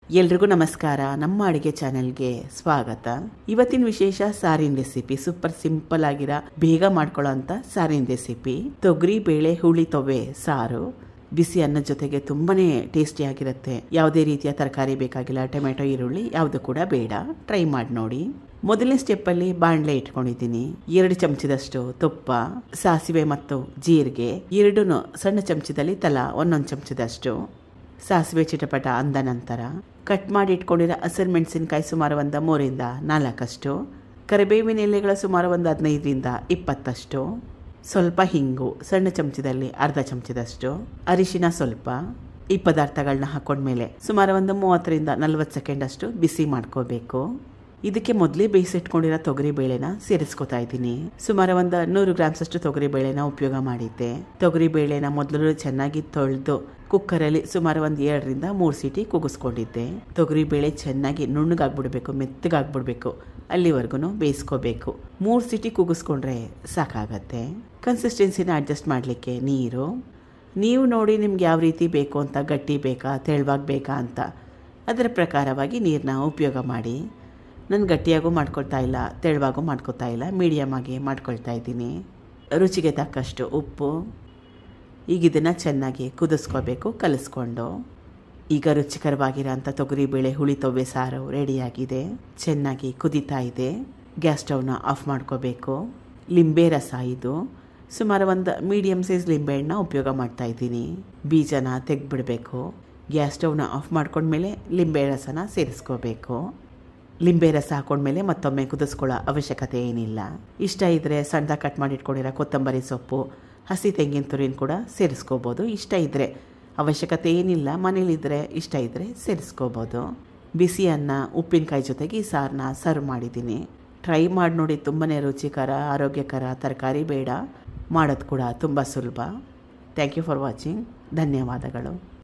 ಎಲ್ರಿಗೂ ನಮಸ್ಕಾರ. ನಮ್ಮ ಅಡುಗೆ ಚಾನೆಲ್ಗೆ ಸ್ವಾಗತ. ಇವತ್ತಿನ ವಿಶೇಷ ಸಾರಿನ ರೆಸಿಪಿ ಸೂಪರ್ ಸಿಂಪಲ್ ಆಗಿರೋ ಬೇಗ ಮಾಡ್ಕೊಳ್ಳೋ ಅಂತ ಸಾರಿನ ರೆಸಿಪಿ ತೊಗರಿ ಬೇಳೆ ಹುಳಿ ತೊವೆ ಸಾರು. ಬಿಸಿ ಅನ್ನದ ಜೊತೆಗೆ ತುಂಬಾನೇ ಟೇಸ್ಟಿ ಆಗಿರುತ್ತೆ. ಯಾವುದೇ ರೀತಿಯ ತರಕಾರಿ ಬೇಕಾಗಿಲ್ಲ, ಟೊಮೆಟೊ ಈರುಳ್ಳಿ ಯಾವುದು ಕೂಡ ಬೇಡ. ಟ್ರೈ ಮಾಡಿ ನೋಡಿ. ಮೊದಲನೇ ಸ್ಟೆಪ್ ಅಲ್ಲಿ ಬಾಣಲೆ ಇಟ್ಕೊಂಡಿದ್ದೀನಿ. 2 ಚಮಚದಷ್ಟು ತುಪ್ಪ, ಸಾಸಿವೆ ಮತ್ತು ಜೀರಿಗೆ 2 ಸಣ್ಣ ಚಮಚದಲ್ಲಿ ತಲಾ 1 ಚಮಚದಷ್ಟು ಸಾಸಿವೆ ಚಿಟಪಟ ಅಂದ ನಂತರ ಕಟ್ ಮಾಡಿ ಇಟ್ಕೊಂಡಿರೋ ಹಸಿರು ಮೆಣಸಿನಕಾಯಿ ಸುಮಾರು 3-4 ಕರಿಬೇವಿನ ಎಲೆಗಳ ಸುಮಾರು 15-20, ಸ್ವಲ್ಪ ಹಿಂಗು ಸಣ್ಣ ಚಮಚದಲ್ಲಿ ಅರ್ಧ ಚಮಚದಷ್ಟು, ಅರಿಶಿನ ಸ್ವಲ್ಪ. ಈ ಪದಾರ್ಥಗಳನ್ನ ಹಾಕೊಂಡ್ಮೇಲೆ ಸುಮಾರು 30-40 ಸೆಕೆಂಡ್ ಅಷ್ಟು ಬಿಸಿ ಮಾಡ್ಕೋಬೇಕು. ಇದಕ್ಕೆ ಮೊದಲೇ ಬೇಯಿಸಿಟ್ಕೊಂಡಿರೋ ತೊಗರಿ ಬೇಳೆನ ಸೇರಿಸ್ಕೊತಾ ಇದ್ದೀನಿ. ಸುಮಾರು 100 ಗ್ರಾಮ್ಸ್ ಅಷ್ಟು ತೊಗರಿ ಬೇಳೆನ ಉಪಯೋಗ ಮಾಡಿದ್ದೆ. ತೊಗರಿ ಬೇಳೆನ ಮೊದಲು ಚೆನ್ನಾಗಿ ತೊಳೆದು ಕುಕ್ಕರಲ್ಲಿ ಸುಮಾರು 2-3 ಸೀಟಿ ಕೂಗಿಸ್ಕೊಂಡಿದ್ದೆ. ತೊಗರಿ ಬೇಳೆ ಚೆನ್ನಾಗಿ ನುಣ್ಣಗಾಗ್ಬಿಡ್ಬೇಕು, ಮೆತ್ತಗಾಗ್ಬಿಡ್ಬೇಕು, ಅಲ್ಲಿವರೆಗೂ ಬೇಯಿಸ್ಕೋಬೇಕು. 3 ಸೀಟಿ ಕೂಗಿಸ್ಕೊಂಡ್ರೆ ಸಾಕಾಗತ್ತೆ. ಕನ್ಸಿಸ್ಟೆನ್ಸಿನ ಅಡ್ಜಸ್ಟ್ ಮಾಡಲಿಕ್ಕೆ ನೀರು ನೀವು ನೋಡಿ ನಿಮ್ಗೆ ಯಾವ ರೀತಿ ಬೇಕು ಅಂತ, ಗಟ್ಟಿ ಬೇಕಾ ತೆಳುವಾಗಿ ಬೇಕಾ ಅಂತ ಅದರ ಪ್ರಕಾರವಾಗಿ ನೀರನ್ನ ಉಪಯೋಗ ಮಾಡಿ. ನಾನು ಗಟ್ಟಿಯಾಗೂ ಮಾಡ್ಕೊಳ್ತಾ ಇಲ್ಲ, ತೆಳುವಾಗೂ ಮಾಡ್ಕೊಳ್ತಾ ಇಲ್ಲ, ಮೀಡಿಯಮ್ ಆಗಿ ಮಾಡ್ಕೊಳ್ತಾ ಇದ್ದೀನಿ. ರುಚಿಗೆ ತಕ್ಕಷ್ಟು ಉಪ್ಪು. ಈಗ ಇದನ್ನು ಚೆನ್ನಾಗಿ ಕುದಿಸ್ಕೋಬೇಕು ಕಲಿಸ್ಕೊಂಡು. ಈಗ ರುಚಿಕರವಾಗಿರೋಂಥ ತೊಗರಿಬೇಳೆ ಹುಳಿ ತೊವ್ವೆ ಸಾರು ರೆಡಿಯಾಗಿದೆ. ಚೆನ್ನಾಗಿ ಕುದೀತಾ ಇದೆ. ಗ್ಯಾಸ್ ಸ್ಟವ್ನ ಆಫ್ ಮಾಡ್ಕೋಬೇಕು. ಲಿಂಬೆ ರಸ ಇದು ಸುಮಾರು 1 ಮೀಡಿಯಮ್ ಸೈಜ್ ಲಿಂಬೆಹಣ್ಣನ್ನ ಉಪಯೋಗ ಮಾಡ್ತಾ ಇದ್ದೀನಿ. ಬೀಜನ ತೆಗೆದ್ಬಿಡಬೇಕು. ಗ್ಯಾಸ್ ಸ್ಟವ್ನ ಆಫ್ ಮಾಡ್ಕೊಂಡ್ಮೇಲೆ ಲಿಂಬೆ ರಸನ ಸೇರಿಸ್ಕೋಬೇಕು. ಲಿಂಬೆ ರಸ ಹಾಕೊಂಡ್ಮೇಲೆ ಮತ್ತೊಮ್ಮೆ ಕುದಿಸ್ಕೊಳ್ಳೋ ಅವಶ್ಯಕತೆ ಏನಿಲ್ಲ. ಇಷ್ಟ ಇದ್ದರೆ ಸಣ್ಣದಾಗಿ ಕಟ್ ಮಾಡಿ ಇಟ್ಕೊಂಡಿರೋ ಕೊತ್ತಂಬರಿ ಸೊಪ್ಪು, ಹಸಿ ತೆಂಗಿನ ತುರಿನ ಕೂಡ ಸೇರಿಸ್ಕೋಬೋದು. ಇಷ್ಟ ಇದ್ದರೆ, ಅವಶ್ಯಕತೆ ಏನಿಲ್ಲ, ಮನೇಲಿದ್ದರೆ ಇಷ್ಟ ಇದ್ದರೆ ಸೇರಿಸ್ಕೋಬೋದು. ಬಿಸಿ ಅನ್ನ ಉಪ್ಪಿನಕಾಯಿ ಜೊತೆಗೆ ಈ ಸಾರನ್ನ ಸರ್ವ್ ಮಾಡಿದ್ದೀನಿ. ಟ್ರೈ ಮಾಡಿ ನೋಡಿ. ತುಂಬಾ ರುಚಿಕರ, ಆರೋಗ್ಯಕರ, ತರಕಾರಿ ಬೇಡ, ಮಾಡೋದು ಕೂಡ ತುಂಬ ಸುಲಭ. Thank you for watching. ಧನ್ಯವಾದಗಳು.